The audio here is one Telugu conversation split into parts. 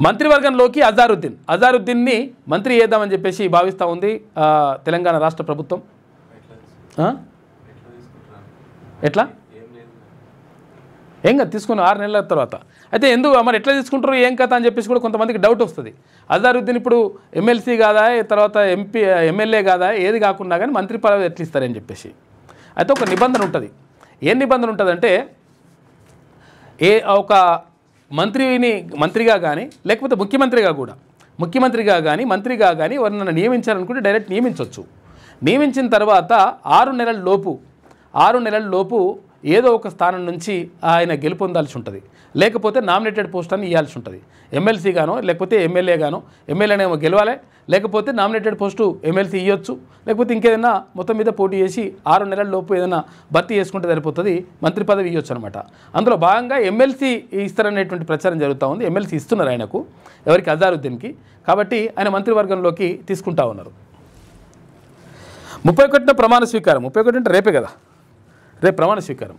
మంత్రివర్గంలోకి అజారుద్దీన్ని మంత్రి చేద్దామని చెప్పేసి భావిస్తూ ఉంది తెలంగాణ రాష్ట్ర ప్రభుత్వం. ఎట్లా ఏం కదా తీసుకుని 6 నెలల తర్వాత అయితే ఎందుకు మరి ఎట్లా తీసుకుంటారు ఏం కథ అని చెప్పేసి కూడా కొంతమందికి డౌట్ వస్తుంది. అజారుద్దీన్ ఇప్పుడు ఎమ్మెల్సీ కాదా, తర్వాత ఎమ్మెల్యే కాదా, ఏది కాకుండా కానీ మంత్రి పదవి ఎట్లా ఇస్తారని చెప్పేసి అయితే ఒక నిబంధన ఉంటుంది. ఏం నిబంధన ఉంటుందంటే ఒక మంత్రిగా కానీ లేకపోతే ముఖ్యమంత్రిగా కానీ మంత్రిగా కానీ ఎవరినైనా నియమించాలనుకుంటే డైరెక్ట్ నియమించవచ్చు. నియమించిన తర్వాత 6 నెలల లోపు ఏదో ఒక స్థానం నుంచి ఆయన గెలుపొందాల్సి ఉంటుంది, లేకపోతే నామినేటెడ్ పోస్ట్ అని ఇవ్వాల్సి ఉంటుంది. ఎమ్మెల్సీ గానో లేకపోతే ఎమ్మెల్యేనేమో గెలవాలి, లేకపోతే నామినేటెడ్ పోస్టు ఎమ్మెల్సీ ఇవ్వచ్చు, లేకపోతే ఇంకేదైనా మొత్తం మీద పోటీ చేసి 6 నెలల లోపు ఏదైనా భర్తీ చేసుకుంటే సరిపోతుంది, మంత్రి పదవి ఇవ్వచ్చు అనమాట. అందులో భాగంగా ఎమ్మెల్సీ ఇస్తారనేటువంటి ప్రచారం జరుగుతూ ఉంది. ఎమ్మెల్సీ ఇస్తున్నారు ఆయనకు, ఎవరికి అజారుద్దీన్కి. కాబట్టి ఆయన మంత్రివర్గంలోకి తీసుకుంటా ఉన్నారు. 31న ప్రమాణ స్వీకారం. 31 అంటే రేపే కదా, రేపు ప్రమాణ స్వీకారం.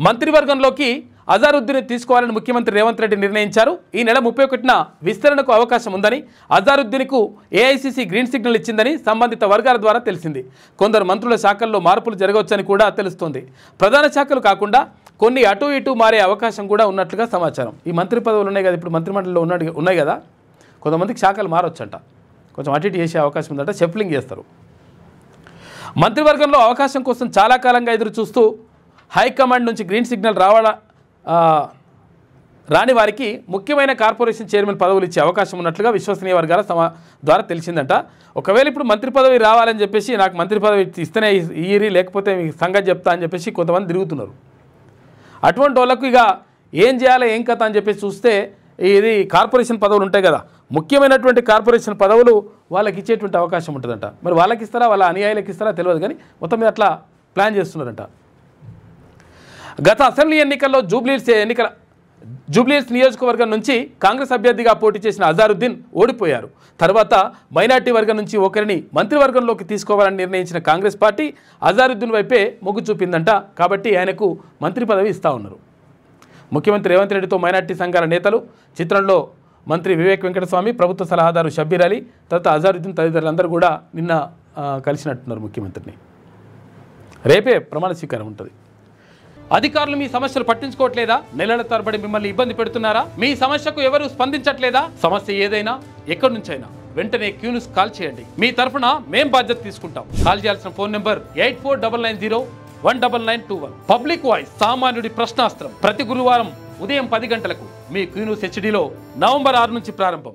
మంత్రివర్గంలోకి అజారుద్దీన్ తీసుకోవాలని ముఖ్యమంత్రి రేవంత్ రెడ్డి నిర్ణయించారు. ఈ నెల 31న విస్తరణకు అవకాశం ఉందని, అజారుద్దీన్కు ఏఐసీసీ గ్రీన్ సిగ్నల్ ఇచ్చిందని సంబంధిత వర్గాల ద్వారా తెలిసింది. కొందరు మంత్రుల శాఖల్లో మార్పులు జరగవచ్చని కూడా తెలుస్తోంది. ప్రధాన శాఖలు కాకుండా కొన్ని అటు ఇటు మారే అవకాశం కూడా ఉన్నట్లుగా సమాచారం. ఈ మంత్రి పదవులు ఉన్నాయి కదా, ఇప్పుడు మంత్రిమండలిలో ఉన్నాయి కదా, కొంతమందికి శాఖలు మారొచ్చంట, కొంచెం అటు ఇటు చేసే అవకాశం ఉందంట, షఫ్లింగ్ చేస్తారు. మంత్రివర్గంలో అవకాశం కోసం చాలా కాలంగా ఎదురు చూస్తూ హైకమాండ్ నుంచి గ్రీన్ సిగ్నల్ రాని వారికి ముఖ్యమైన కార్పొరేషన్ చైర్మన్ పదవులు ఇచ్చే అవకాశం ఉన్నట్లుగా విశ్వసనీయ వర్గాల ద్వారా తెలిసిందంట. ఒకవేళ ఇప్పుడు మంత్రి పదవి రావాలని చెప్పేసి నాకు మంత్రి పదవి ఇస్తేనే ఇయ్యి, లేకపోతే సంగతి చెప్తా అని చెప్పేసి కొంతమంది తిరుగుతున్నారు. అటువంటి వాళ్ళకు ఇక ఏం చేయాలి ఏం కథ అని చెప్పేసి చూస్తే ఇది కార్పొరేషన్ పదవులు ఉంటాయి కదా, ముఖ్యమైనటువంటి కార్పొరేషన్ పదవులు వాళ్ళకి ఇచ్చేటువంటి అవకాశం ఉంటుందంట. మరి వాళ్ళకి ఇస్తారా, వాళ్ళ అనుయాయులకు ఇస్తారా తెలియదు, కానీ మొత్తం మీద అట్లా ప్లాన్ చేస్తున్నారంట. గత అసెంబ్లీ ఎన్నికల్లో జూబ్లీహిల్స్ నియోజకవర్గం నుంచి కాంగ్రెస్ అభ్యర్థిగా పోటీ చేసిన అజారుద్దీన్ ఓడిపోయారు. తర్వాత మైనార్టీ వర్గం నుంచి ఒకరిని మంత్రివర్గంలోకి తీసుకోవాలని నిర్ణయించిన కాంగ్రెస్ పార్టీ అజారుద్దీన్ వైపే మొగ్గు చూపిందంట. కాబట్టి ఆయనకు మంత్రి పదవి ఇస్తూ ఉన్నారు. ముఖ్యమంత్రి రేవంత్ రెడ్డితో మైనార్టీ సంఘాల నేతలు, చిత్రంలో మంత్రి వివేక్ వెంకటస్వామి, ప్రభుత్వ సలహాదారు షబ్బీర్ అలీ, తర్వాత అజారుద్దీన్ తదితరులందరూ కూడా నిన్న కలిసినట్టున్నారు ముఖ్యమంత్రిని. రేపే ప్రమాణ స్వీకారం ఉంటుంది. అధికారులు మీ సమస్యలు పట్టించుకోవట్లేదా? నెలల తరబడి మిమ్మల్ని ఇబ్బంది పెడుతున్నారా? మీ సమస్యకు ఎవరు స్పందించట్లేదా? సమస్య ఏదైనా ఎక్కడి నుంచైనా వెంటనే క్యూన్యూస్ కాల్ చేయండి. మీ తరఫున మేం బాధ్యత తీసుకుంటాం. కాల్ చేయాల్సిన ఫోన్ నెంబర్ 8499019921. పబ్లిక్ వాయిస్, సామాన్యుడి ప్రశ్నాస్త్రం. ప్రతి గురువారం ఉదయం 10 గంటలకు మీ క్యూన్యూస్ హెచ్డీలో నవంబర్ 6 నుంచి ప్రారంభం.